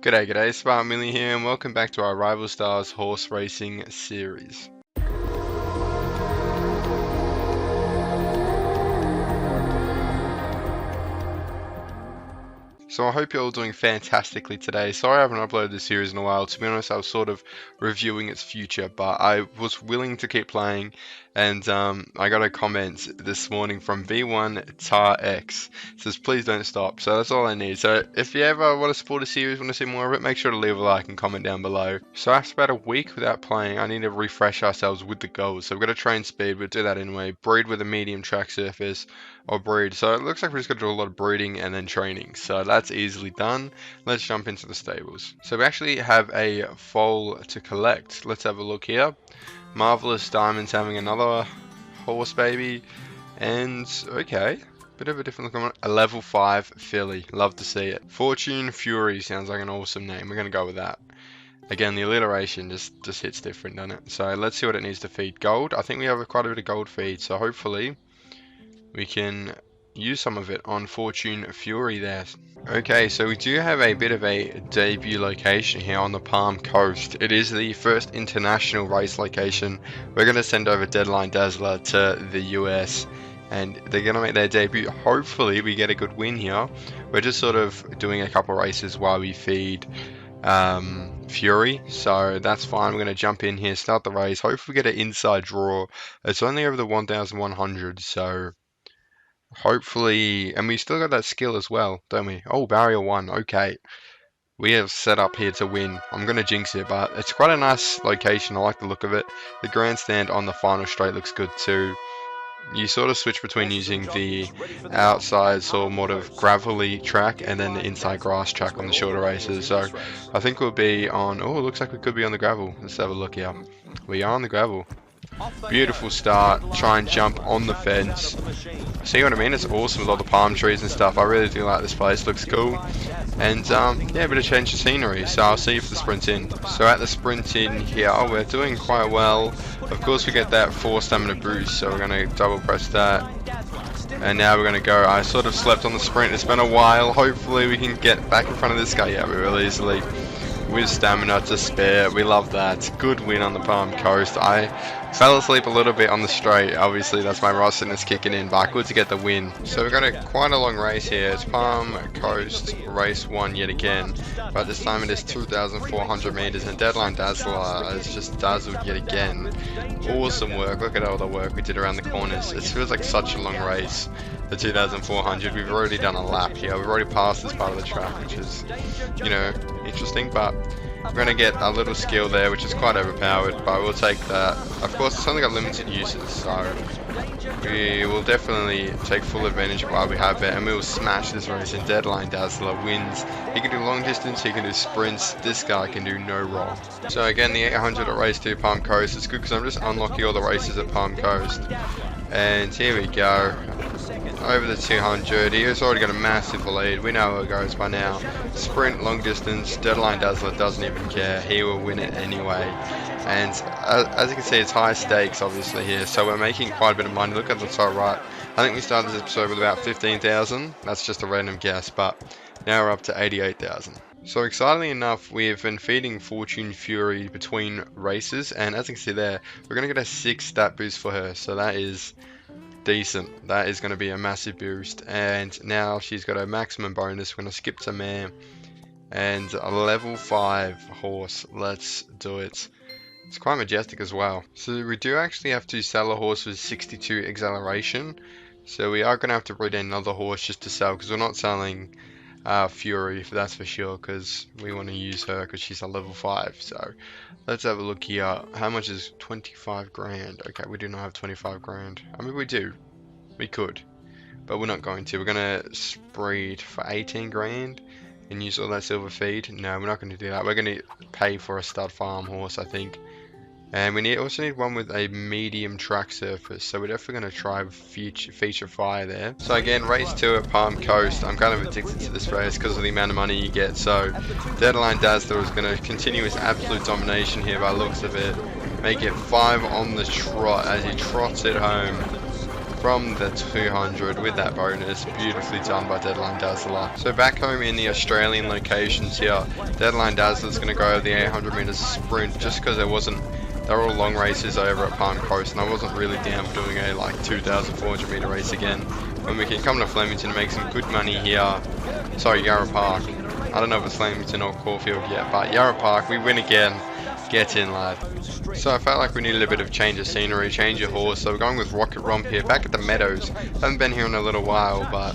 G'day, g'day, Spartanwilly here, and welcome back to our Rival Stars horse racing series. So I hope you're all doing fantastically today. Sorry I haven't uploaded this series in a while. To be honest, I was sort of reviewing its future, but I was willing to keep playing, and I got a comment this morning from V1 Tar X. It says please don't stop. So that's all I need. So if you ever want to support a series, want to see more of it, make sure to leave a like and comment down below. So after about a week without playing, I need to refresh ourselves with the goals. So we've got to train speed, we'll do that anyway. Breed with a medium track surface, or breed. So it looks like we're just going to do a lot of breeding and then training. So that's easily done. Let's jump into the stables. So we actually have a foal to collect. Let's have a look here. Marvelous Diamonds having another horse baby. And okay, bit of a different look on it. A level 5 filly. Love to see it. Fortune Fury sounds like an awesome name. We're going to go with that. Again, the alliteration just hits different, doesn't it? So let's see what it needs to feed. Gold. I think we have quite a bit of gold feed. So hopefully we can use some of it on Fortune Fury there. Okay, so we do have a bit of a debut location here on the Palm Coast. It is the first international race location. We're going to send over Deadline Dazzler to the US, and they're going to make their debut. Hopefully we get a good win here. We're just sort of doing a couple races while we feed Fury, so that's fine. We're going to jump in here, start the race. Hopefully we get an inside draw. It's only over the 1100, so hopefully, and we still got that skill as well, don't we? Oh, barrier 1, okay. We have set up here to win. I'm going to jinx it, but it's quite a nice location. I like the look of it. The grandstand on the final straight looks good too. You sort of switch between using the outside sort of gravelly track and then the inside grass track on the shorter races. So I think we'll be on, oh, it looks like we could be on the gravel. Let's have a look here. We are on the gravel. Beautiful start. Try and jump on the fence. See what I mean? It's awesome with all the palm trees and stuff. I really do like this place. Looks cool. And yeah, a bit of change of scenery. So I'll see you for the sprint in. So at the sprint in here, we're doing quite well. Of course, we get that 4 stamina boost. So we're going to double press that. And now we're going to go. I sort of slept on the sprint. It's been a while. Hopefully we can get back in front of this guy. Yeah, real easily. With stamina to spare. We love that. Good win on the Palm Coast. I fell asleep a little bit on the straight. Obviously that's my rustiness kicking in, but good to get the win. So we've got quite a long race here. It's Palm Coast race 1 yet again, but this time it is 2,400 meters, and Deadline Dazzler has just dazzled yet again. Awesome work. Look at all the work we did around the corners. It feels like such a long race. The 2,400. We've already done a lap here. We've already passed this part of the track, which is, you know, interesting, but we're going to get a little skill there, which is quite overpowered, but we'll take that. Of course, it's only got limited uses, so we will definitely take full advantage while we have it, and we will smash this race. And Deadline Dazzler wins. He can do long distance, he can do sprints. This guy can do no wrong. So again, the 800 at race 2 Palm Coast. It's good because I'm just unlocking all the races at Palm Coast. And here we go. Over the 200, he has already got a massive lead. We know how it goes by now. Sprint, long distance, Deadline Dazzler doesn't even care. He will win it anyway. And as you can see, it's high stakes obviously here, so we're making quite a bit of money. Look at the top right. I think we started this episode with about 15,000. That's just a random guess, but now we're up to 88,000. So excitingly enough, we've been feeding Fortune Fury between races, and as you can see there, we're going to get a 6 stat boost for her, so that is decent. That is going to be a massive boost. And now she's got a maximum bonus. We're going to skip to mare and a level 5 horse. Let's do it. It's quite majestic as well. So we do actually have to sell a horse with 62 acceleration, so we are going to have to breed another horse just to sell, because we're not selling Fury, that's for sure, because we want to use her because she's a level 5. So let's have a look here. How much is 25 grand? Okay, we do not have 25 grand. I mean, we do. We could, but we're not going to. We're going to breed for 18 grand and use all that silver feed. No, we're not going to do that. We're going to pay for a stud farm horse, I think. And we also need one with a medium track surface, so we're definitely going to try feature fire there. So again, race 2 at Palm Coast. I'm kind of addicted to this race because of the amount of money you get. So Deadline Dazzler is going to continue his absolute domination here by the looks of it. Make it 5 on the trot as he trots it home. from the 200 with that bonus. Beautifully done by Deadline Dazzler. So back home in the Australian locations here, Deadline Dazzler's going to go over the 800 meters sprint just because they were all long races over at Palm Coast, and I wasn't really down for doing a like 2,400 meter race again. When we can come to Flemington and make some good money here. Sorry, Yarra Park. I don't know if it's Flemington or Caulfield yet, but Yarra Park, we win again. Get in, lad. So I felt like we needed a bit of change of scenery, change of horse, so we're going with Rocket Romp here, back at the Meadows. Haven't been here in a little while, but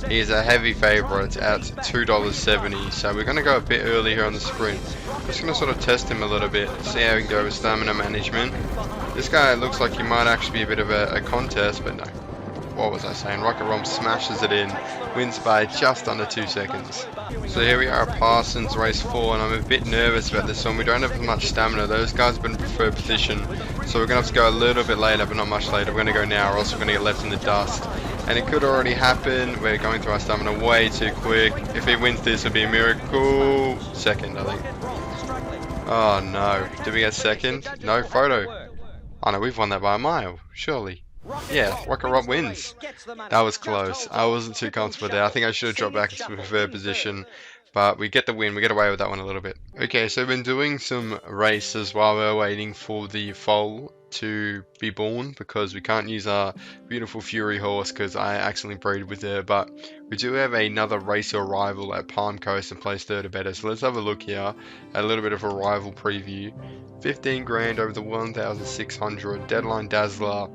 he's a heavy favourite at $2.70, so we're going to go a bit early here on the sprint. Just going to sort of test him a little bit, see how we can go with stamina management. This guy looks like he might actually be a bit of a contest, but no. What was I saying? Rocket Romp smashes it in, wins by just under 2 seconds. So here we are at Parsons race 4, and I'm a bit nervous about this one. We don't have much stamina. Those guys have been in preferred position, so we're going to have to go a little bit later, but not much later. We're going to go now, or else we're going to get left in the dust. And it could already happen. We're going through our stamina way too quick. If he wins this, it'll be a miracle. Second, I think. Oh no. Did we get second? No, photo. Oh no, we've won that by a mile, surely. Yeah, Rocket Romp wins. That was close. I wasn't too comfortable there. I think I should have dropped back into a preferred position. But we get the win. We get away with that one a little bit. Okay, so we've been doing some races while we're waiting for the foal to be born, because we can't use our beautiful Fury horse because I accidentally bred with her. But we do have another racer rival at Palm Coast and place third or better. So let's have a look here at a little bit of a rival preview. 15 grand over the 1,600. Deadline Dazzler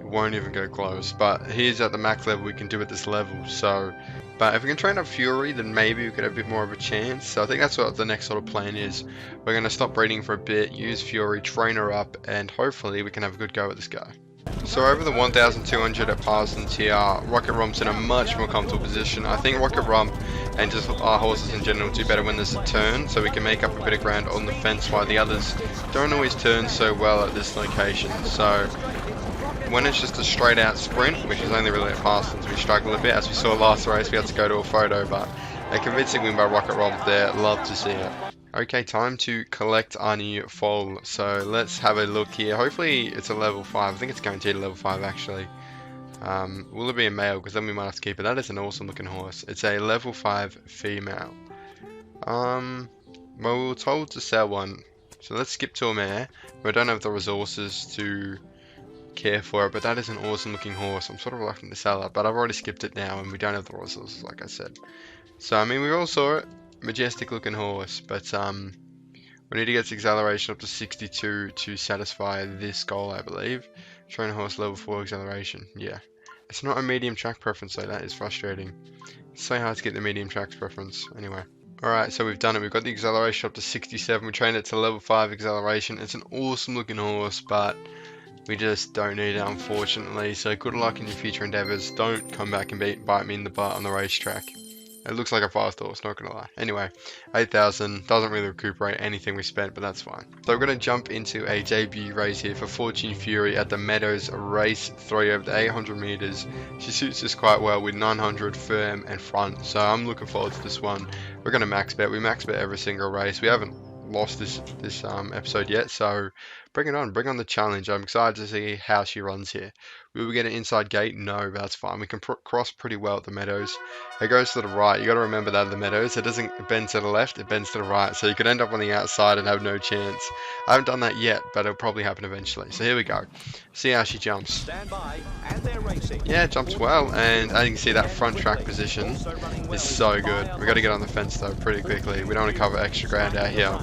won't even go close, but he's at the max level we can do at this level. So but if we can train up Fury, then maybe we could have a bit more of a chance. So I think that's what the next sort of plan is. We're going to stop breeding for a bit, use Fury, train her up, and hopefully we can have a good go at this guy. So over the 1,200 at Parsons here, Rocket Romp's in a much more comfortable position. I think Rocket Romp and just our horses in general do better when there's a turn, so we can make up a bit of ground on the fence while the others don't always turn so well at this location. So when it's just a straight out sprint, which is only really at Parsons, we struggle a bit. As we saw last race, we had to go to a photo, but a convincing win by Rocket Romp there. Love to see it. Okay, time to collect our new foal. So let's have a look here. Hopefully it's a level 5. I think it's guaranteed a level 5 actually. Will it be a male? Because then we might have to keep it. That is an awesome looking horse. It's a level 5 female. Well, we were told to sell one. So let's skip to a mare. We don't have the resources to care for it, but that is an awesome looking horse. I'm sort of reluctant to sell it, but I've already skipped it now and we don't have the resources, like I said. So I mean, we all saw it. Majestic looking horse, but we need to get its acceleration up to 62 to satisfy this goal, I believe. Train a horse level 4 acceleration. Yeah, it's not a medium track preference though. That is frustrating. It's so hard to get the medium track preference. Anyway, alright, so we've done it. We've got the acceleration up to 67. We trained it to level 5 acceleration. It's an awesome looking horse, but we just don't need it, unfortunately. So good luck in your future endeavours. Don't come back and bite me in the butt on the racetrack. It looks like a fast horse, not gonna lie. Anyway, 8,000 doesn't really recuperate anything we spent, but that's fine. So we're gonna jump into a debut race here for Fortune Fury at the Meadows race 3 over the 800 meters. She suits us quite well with 900 firm and front, so I'm looking forward to this one. We're gonna max bet. We max bet every single race. We haven't lost this episode yet, so bring it on. Bring on the challenge. I'm excited to see how she runs here. Will we get an inside gate? No, but that's fine. We can cross pretty well at the Meadows. It goes to the right. You got to remember that at the Meadows, it doesn't bend to the left, it bends to the right. So you could end up on the outside and have no chance. I haven't done that yet, but it'll probably happen eventually. So here we go. See how she jumps. Yeah, jumps well, and as you can see, that front track position is so good. We got to get on the fence though pretty quickly. We don't want to cover extra ground out here.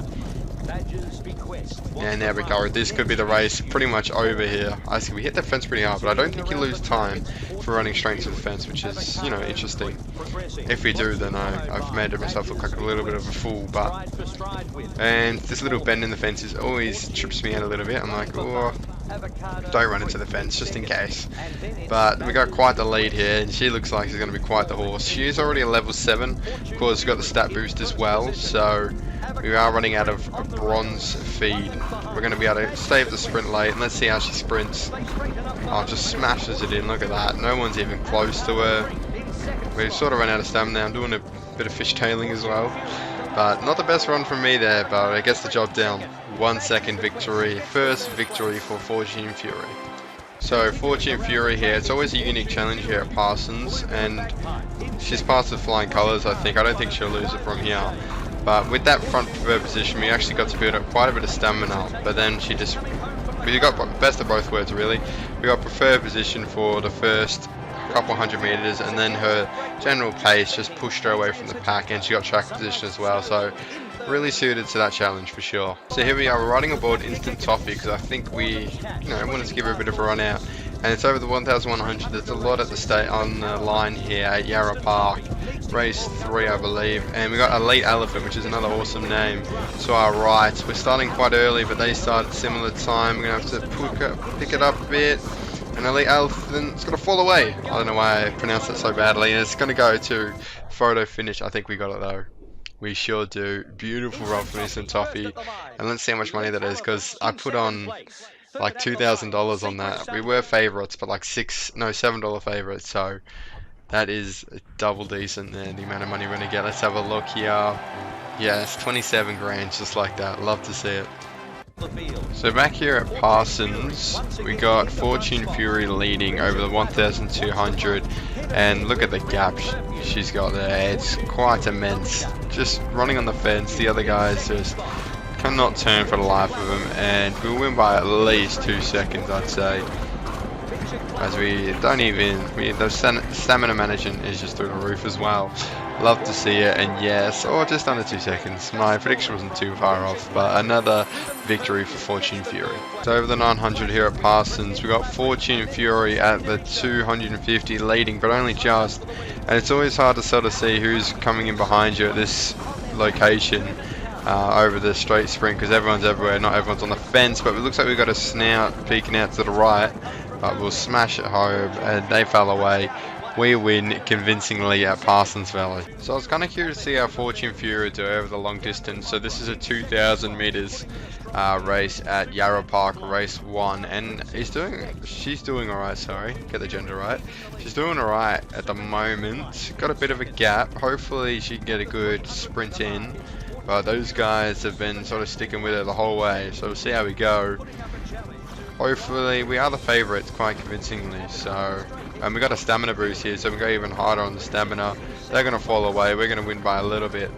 And there we go. This could be the race pretty much over here. I see we hit the fence pretty hard, but I don't think you lose time for running straight into the fence, which is, you know, interesting. If we do, then I've made myself look like a little bit of a fool. And this little bend in the fence is always trips me out a little bit. I'm like, oh, don't run into the fence just in case. But we got quite the lead here, and she looks like she's going to be quite the horse. She is already a level 7. Of course, we've got the stat boost as well, so we are running out of a bronze feed. We're going to be able to save the sprint late, and let's see how she sprints. Oh, just smashes it in. Look at that. No one's even close to her. We've sort of run out of stamina now. I'm doing a bit of fishtailing as well. But not the best run from me there, but it gets the job down. 1 second victory. First victory for Fortune Fury. So Fortune Fury here, it's always a unique challenge here at Parsons, and she's passed with flying colours I think. I don't think she'll lose it from here. But with that front preferred position, we actually got to build up quite a bit of stamina, but then we got best of both worlds really. We got preferred position for the first couple hundred meters, and then her general pace just pushed her away from the pack, and she got track position as well, so really suited to that challenge for sure. So here we are, we're riding aboard Instant Toffee because I think we wanted to give her a bit of a run out, and it's over the 1100. There's a lot at the state on the line here at Yarra Park, race 3 I believe, and we got Elite Elephant, which is another awesome name, to our right. We're starting quite early, but they start at similar time. We're going to have to pick it up a bit. And Elite Elephant's going to fall away. I don't know why I pronounced it so badly. And it's going to go to photo finish. I think we got it though. We sure do. Beautiful run from Instant Toffee. And let's see how much money that is, because I put on like $2,000 on that. We were favourites, but like $7 favourites. So that is double decent there, the amount of money we're going to get. Let's have a look here. Yeah, it's 27 grand, just like that. Love to see it. So back here at Parsons, we got Fortune Fury leading over the 1200, and look at the gap she's got there. It's quite immense. Just running on the fence, the other guys just cannot turn for the life of them, and we'll win by at least 2 seconds I'd say. As the stamina management is just through the roof as well. Love to see it, and yes, just under 2 seconds. My prediction wasn't too far off, but another victory for Fortune Fury. So over the 900 here at Parsons, we got Fortune Fury at the 250 leading, but only just. And it's always hard to sort of see who's coming in behind you at this location over the straight sprint, because everyone's everywhere, not everyone's on the fence. But it looks like we've got a snout peeking out to the right. But we'll smash it home, and they fell away. We win convincingly at Parsons Valley. So I was kind of curious to see how Fortune Fury do over the long distance. So this is a 2,000 meters race at Yarra Park, race 1, and she's doing alright. Sorry, get the gender right. She's doing alright at the moment. Got a bit of a gap. Hopefully she can get a good sprint in. But those guys have been sort of sticking with her the whole way. So we'll see how we go. Hopefully, we are the favourites quite convincingly, so, and we got a stamina boost here, so we go even harder on the stamina. They're going to fall away, we're going to win by a little bit.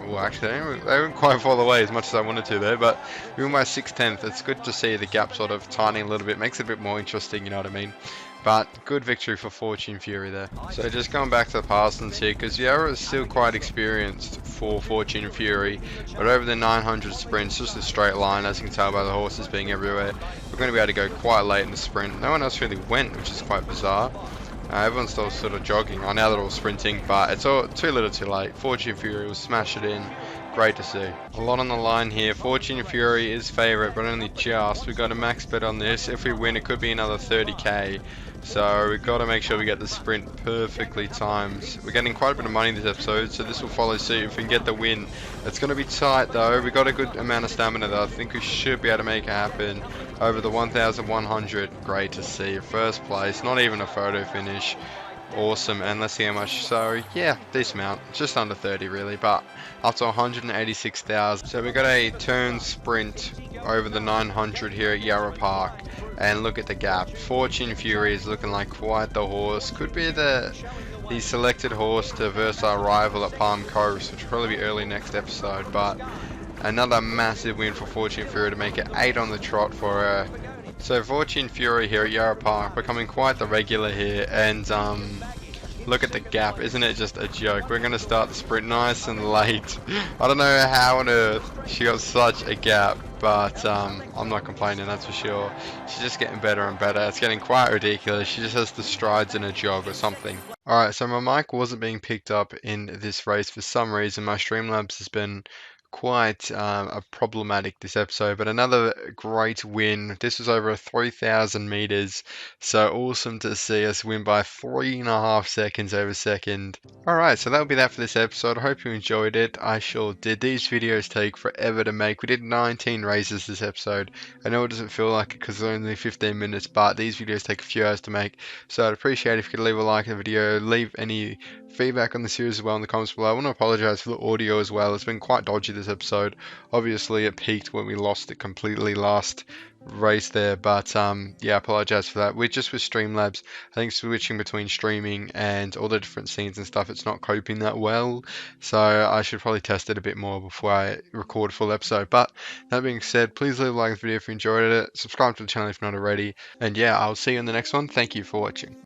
Well, actually, they didn't quite fall away as much as I wanted to there, but we win by 6/10. It's good to see the gap sort of tightening a little bit, makes it a bit more interesting, you know what I mean? But good victory for Fortune Fury there. So just going back to the Parsons here, because Yarra is still quite experienced for Fortune Fury, but over the 900 sprints, just a straight line, as you can tell by the horses being everywhere, we're going to be able to go quite late in the sprint. No one else really went, which is quite bizarre. Everyone's still sort of jogging. I know they're all sprinting, but it's all too little too late. Fortune Fury will smash it in. Great to see. A lot on the line here. Fortune Fury is favourite, but only just. We've got a max bet on this. If we win, it could be another 30k. So we've got to make sure we get the sprint perfectly timed. We're getting quite a bit of money this episode, so this will follow suit if we can get the win. It's going to be tight though. We've got a good amount of stamina though. I think we should be able to make it happen. Over the 1100. Great to see. First place. Not even a photo finish. Awesome, and let's see how much. So yeah, decent amount, just under 30 really, but up to 186,000. So we got a turn sprint over the 900 here at Yarra Park, and look at the gap. Fortune Fury is looking like quite the horse. Could be the selected horse to verse our rival at Palm Coast, which will probably be early next episode. But another massive win for Fortune Fury to make it 8 on the trot for her. So Fortune Fury here at Yarra Park becoming quite the regular here, and look at the gap, isn't it just a joke? We're going to start the sprint nice and late. I don't know how on earth she got such a gap, but I'm not complaining, that's for sure. She's just getting better and better. It's getting quite ridiculous. She just has the strides in a jog or something. Alright, so my mic wasn't being picked up in this race for some reason. My Streamlabs has been quite problematic this episode, but another great win. This was over 3,000 meters, so awesome to see us win by 3.5 seconds over second. Alright, so that'll be that for this episode. I hope you enjoyed it. I sure did. These videos take forever to make. We did 19 races this episode. I know it doesn't feel like it because it's only 15 minutes, but these videos take a few hours to make, so I'd appreciate it if you could leave a like on the video, leave any feedback on the series as well in the comments below. I want to apologize for the audio as well. It's been quite dodgy this this episode. Obviously, it peaked when we lost it completely last race there, but yeah, I apologize for that. We're just with Streamlabs. I think switching between streaming and all the different scenes and stuff, it's not coping that well. So I should probably test it a bit more before I record a full episode. But that being said, please leave a like on the video if you enjoyed it. Subscribe to the channel if you're not already. And yeah, I'll see you in the next one. Thank you for watching.